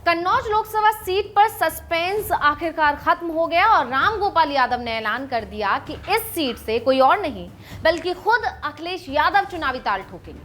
Kannauj Lok Sabha seat पर suspense आखिरकार खत्म हो गया और रामगोपाल यादव ने ऐलान कर दिया कि इस सीट से कोई और नहीं बल्कि खुद अखिलेश यादव चुनावी ताल ठोकेंगे।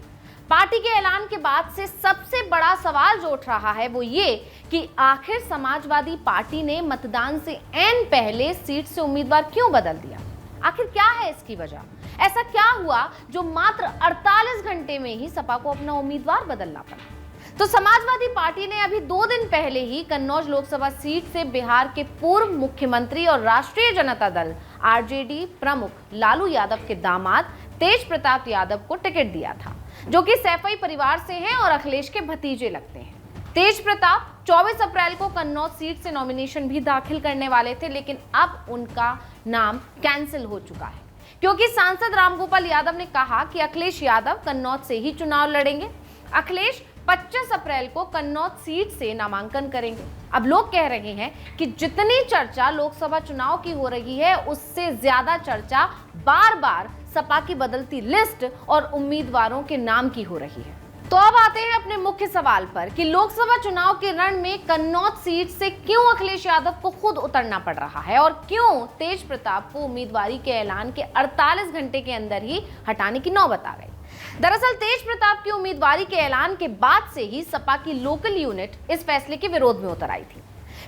पार्टी के ऐलान के बाद से सबसे बड़ा सवाल जो उठ रहा है वो ये कि आखिर समाजवादी पार्टी ने मतदान से ऐन पहले सीट से उम्मीदवार क्यों बदल दिया। आखिर क्या है इसकी वजह? ऐसा क्या हुआ जो मात्र 48 घंटे में ही सपा को अपना उम्मीदवार बदलना पड़ा? तो समाजवादी पार्टी ने अभी 2 दिन पहले ही कन्नौज लोकसभा सीट से बिहार के पूर्व मुख्यमंत्री और राष्ट्रीय जनता दल आरजेडी प्रमुख लालू यादव के दामाद तेज प्रताप यादव को टिकट दिया था, जो कि सैफई परिवार से हैं और अखिलेश के भतीजे लगते हैं। तेज प्रताप 24 अप्रैल को कन्नौज सीट से नॉमिनेशन भी दाखिल करने वाले थे, लेकिन अब उनका नाम कैंसिल हो चुका है क्योंकि सांसद रामगोपाल यादव ने कहा कि अखिलेश यादव कन्नौज से ही चुनाव लड़ेंगे। अखिलेश 25 अप्रैल को कन्नौज सीट से नामांकन करेंगे। अब लोग कह रहे हैं कि जितनी चर्चा लोकसभा चुनाव की हो रही है उससे ज्यादा चर्चा बार बार सपा की बदलती लिस्ट और उम्मीदवारों के नाम की हो रही है। तो अब आते हैं अपने मुख्य सवाल पर कि लोकसभा चुनाव के रण में कन्नौज सीट से क्यों अखिलेश यादव को खुद उतरना पड़ रहा है और क्यों तेज प्रताप को उम्मीदवारी के ऐलान के 48 घंटे के अंदर ही हटाने की नौबत आ गई। दरअसल तेज प्रताप की उम्मीदवारी के ऐलान के बाद से ही सपा की लोकल यूनिट इस फैसले के विरोध में उतर आई थी।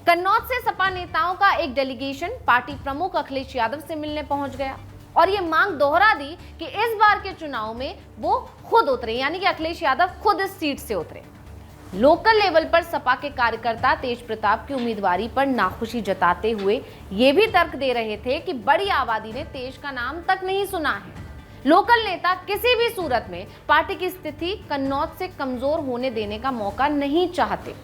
कन्नौज से सपा नेताओं का एक डेलीगेशन पार्टी प्रमुख अखिलेश यादव से मिलने पहुंच गया और ये मांग दोहरा दी कि इस बार के चुनाव में वो खुद उतरे, यानी कि अखिलेश यादव खुद इस सीट से उतरे। लोकल लेवल पर सपा के कार्यकर्ता तेज प्रताप की उम्मीदवारी पर नाखुशी जताते हुए ये भी तर्क दे रहे थे कि बड़ी आबादी ने तेज का नाम तक नहीं सुना है। लोकल नेता किसी भी सूरत में पार्टी की स्थिति कन्नौज से कमजोर होने देने का मौका नहीं चाहते।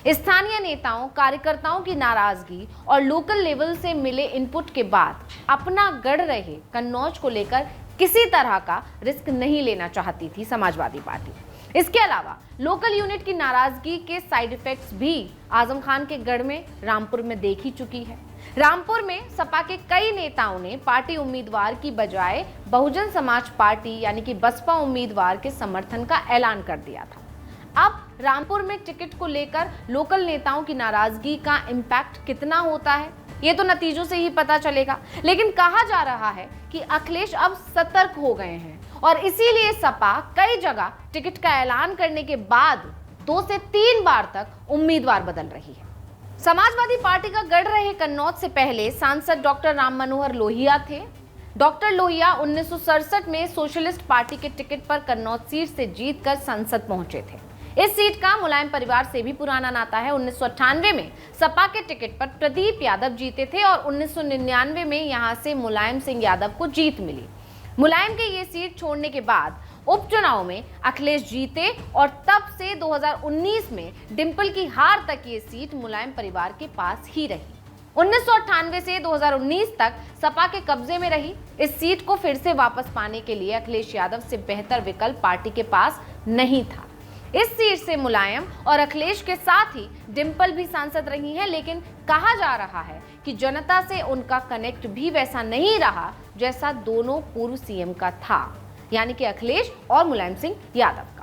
स्थानीय नेताओं कार्यकर्ताओं की नाराजगी और लोकल लेवल से मिले इनपुट के बाद अपना गढ़ रहे कन्नौज को लेकर किसी तरह का रिस्क नहीं लेना चाहती थी समाजवादी पार्टी। इसके अलावा लोकल यूनिट की नाराजगी के साइड इफेक्ट्स भी आजम खान के गढ़ में रामपुर में देखी चुकी है। रामपुर में सपा के कई नेताओं ने पार्टी उम्मीदवार की बजाय बहुजन समाज पार्टी यानी कि बसपा उम्मीदवार के समर्थन का ऐलान कर दिया था। अब रामपुर में टिकट को लेकर लोकल नेताओं की नाराजगी का इम्पैक्ट कितना होता है ये तो नतीजों से ही पता चलेगा, लेकिन कहा जा रहा है कि अखिलेश अब सतर्क हो गए हैं और इसीलिए सपा कई जगह टिकट का ऐलान करने के बाद 2 से 3 बार तक उम्मीदवार बदल रही है। समाजवादी पार्टी का गढ़ रहे कन्नौज से पहले सांसद डॉक्टर राम मनोहर लोहिया थे। डॉक्टर लोहिया 1967 में सोशलिस्ट पार्टी के टिकट पर कन्नौज सीट से जीतकर संसद पहुंचे थे। इस सीट का मुलायम परिवार से भी पुराना नाता है। 1998 में सपा के टिकट पर प्रदीप यादव जीते थे और 1999 में यहां से मुलायम सिंह यादव को जीत मिली। मुलायम के ये सीट छोड़ने के बाद उपचुनाव में अखिलेश जीते और तब से 2019 में डिंपल की हार तक ये सीट मुलायम परिवार के पास ही रही। 1998 से 2019 तक सपा के कब्जे में रही इस सीट को फिर से वापस पाने के लिए अखिलेश यादव से बेहतर विकल्प पार्टी के पास नहीं था। इस सीट से मुलायम और अखिलेश के साथ ही डिंपल भी सांसद रही हैं, लेकिन कहा जा रहा है कि जनता से उनका कनेक्ट भी वैसा नहीं रहा जैसा दोनों पूर्व सीएम का था, यानी कि अखिलेश और मुलायम सिंह यादव।